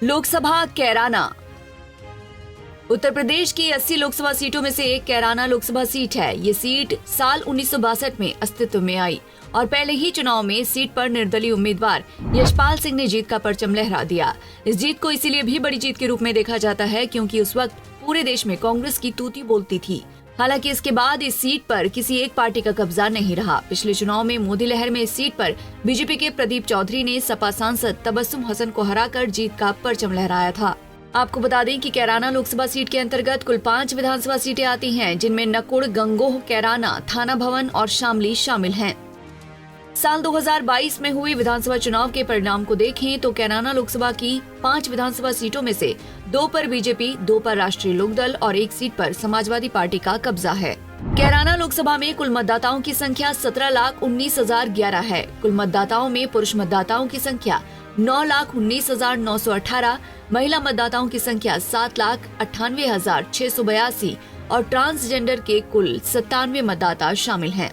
लोकसभा कैराना। उत्तर प्रदेश की 80 लोकसभा सीटों में से एक कैराना लोकसभा सीट है। ये सीट साल 1962 में अस्तित्व में आई और पहले ही चुनाव में सीट पर निर्दलीय उम्मीदवार यशपाल सिंह ने जीत का परचम लहरा दिया। इस जीत को इसीलिए भी बड़ी जीत के रूप में देखा जाता है क्योंकि उस वक्त पूरे देश में कांग्रेस की तूती बोलती थी। हालांकि इसके बाद इस सीट पर किसी एक पार्टी का कब्जा नहीं रहा। पिछले चुनाव में मोदी लहर में इस सीट पर बीजेपी के प्रदीप चौधरी ने सपा सांसद तबस्सुम हसन को हराकर जीत का परचम लहराया था। आपको बता दें कि कैराना लोकसभा सीट के अंतर्गत कुल 5 विधानसभा सीटें आती हैं, जिनमें नकुड़, गंगोह, कैराना, थाना भवन और शामली शामिल हैं। साल 2022 में हुए विधानसभा चुनाव के परिणाम को देखें तो कैराना लोकसभा की 5 विधानसभा सीटों में से 2 पर बीजेपी, 2 पर राष्ट्रीय लोकदल और 1 सीट पर समाजवादी पार्टी का कब्जा है। कैराना लोकसभा में कुल मतदाताओं की संख्या 17,19,011 है। कुल मतदाताओं में पुरुष मतदाताओं की संख्या 9,19,918, महिला मतदाताओं की संख्या 7,98,682 और ट्रांसजेंडर के कुल 97 मतदाता शामिल हैं।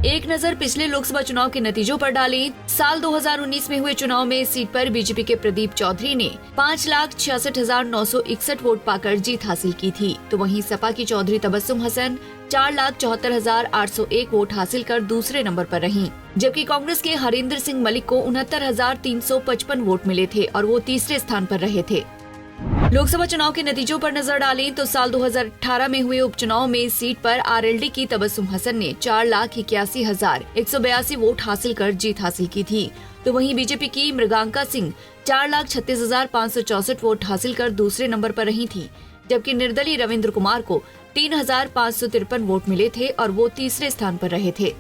एक नजर पिछले लोकसभा चुनाव के नतीजों पर डालें। साल 2019 में हुए चुनाव में इस सीट पर बीजेपी के प्रदीप चौधरी ने 5,66,961 वोट पाकर जीत हासिल की थी, तो वहीं सपा की चौधरी तबस्सुम हसन 4,74,801 वोट हासिल कर दूसरे नंबर पर रहीं, जबकि कांग्रेस के हरिंदर सिंह मलिक को 69,355 वोट मिले थे और वो तीसरे स्थान पर रहे थे। लोकसभा चुनाव के नतीजों पर नजर डालें तो साल 2018 में हुए उपचुनाव में इस सीट पर आरएलडी की तबस्सुम हसन ने 4,81,182 वोट हासिल कर जीत हासिल की थी, तो वहीं बीजेपी की मृगांका सिंह 4,36,564 वोट हासिल कर दूसरे नंबर पर रही थी, जबकि निर्दलीय रविंद्र कुमार को 3,553 वोट मिले थे और वो तीसरे स्थान पर रहे थे।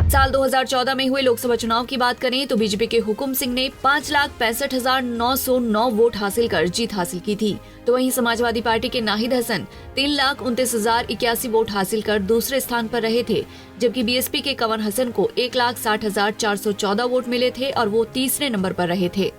साल 2014 में हुए लोकसभा चुनाव की बात करें तो बीजेपी के हुकुम सिंह ने 5,65,909 वोट हासिल कर जीत हासिल की थी, तो वहीं समाजवादी पार्टी के नाहिद हसन 3,29,081 वोट हासिल कर दूसरे स्थान पर रहे थे, जबकि बीएसपी के कंवर हसन को 1,60,414 वोट मिले थे और वो तीसरे नंबर पर रहे थे।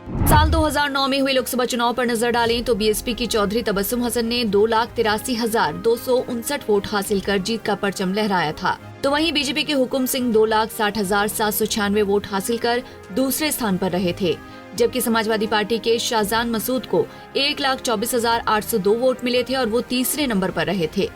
साल 2009 में हुए लोकसभा चुनाव पर नजर डालें तो बीएसपी की चौधरी तबस्सुम हसन ने 2,83,259 वोट हासिल कर जीत का परचम लहराया था, तो वहीं बीजेपी के हुकुम सिंह 2,60,796 वोट हासिल कर दूसरे स्थान पर रहे थे, जबकि समाजवादी पार्टी के शाहजान मसूद को 1,24,802 वोट मिले थे और वो तीसरे नंबर पर रहे थे।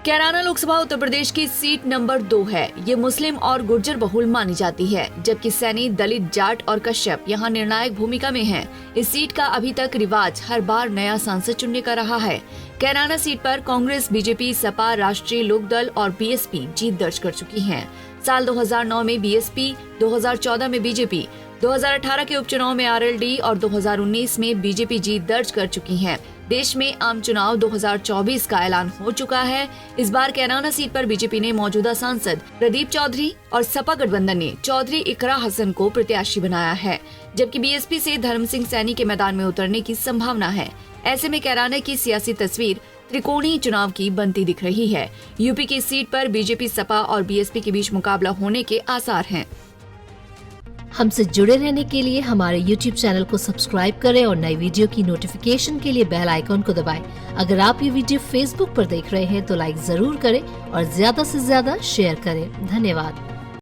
कैराना लोकसभा उत्तर प्रदेश की सीट नंबर 2 है। ये मुस्लिम और गुर्जर बहुल मानी जाती है, जबकि सैनी, दलित, जाट और कश्यप यहाँ निर्णायक भूमिका में हैं। इस सीट का अभी तक रिवाज हर बार नया सांसद चुनने का रहा है। कैराना सीट पर कांग्रेस, बीजेपी, सपा, राष्ट्रीय लोकदल और बीएसपी जीत दर्ज कर चुकी हैं। साल 2009 में बीएसपी, 2014 में बीजेपी, 2018 के उपचुनाव में आरएलडी और 2019 में बीजेपी जीत दर्ज कर चुकी हैं। देश में आम चुनाव 2024 का ऐलान हो चुका है। इस बार कैराना सीट पर बीजेपी ने मौजूदा सांसद प्रदीप चौधरी और सपा गठबंधन ने चौधरी इकरा हसन को प्रत्याशी बनाया है, जबकि बीएसपी से धर्म सिंह सैनी के मैदान में उतरने की संभावना है। ऐसे में कैराना की सियासी तस्वीर त्रिकोणीय चुनाव की बनती दिख रही है। यूपी की सीट पर बीजेपी, सपा और बीएसपी के बीच मुकाबला होने के आसार हैं। हमसे जुड़े रहने के लिए हमारे YouTube चैनल को सब्सक्राइब करें और नई वीडियो की नोटिफिकेशन के लिए बेल आइकॉन को दबाएं। अगर आप ये वीडियो Facebook पर देख रहे हैं तो लाइक जरूर करें और ज्यादा से ज्यादा शेयर करें। धन्यवाद।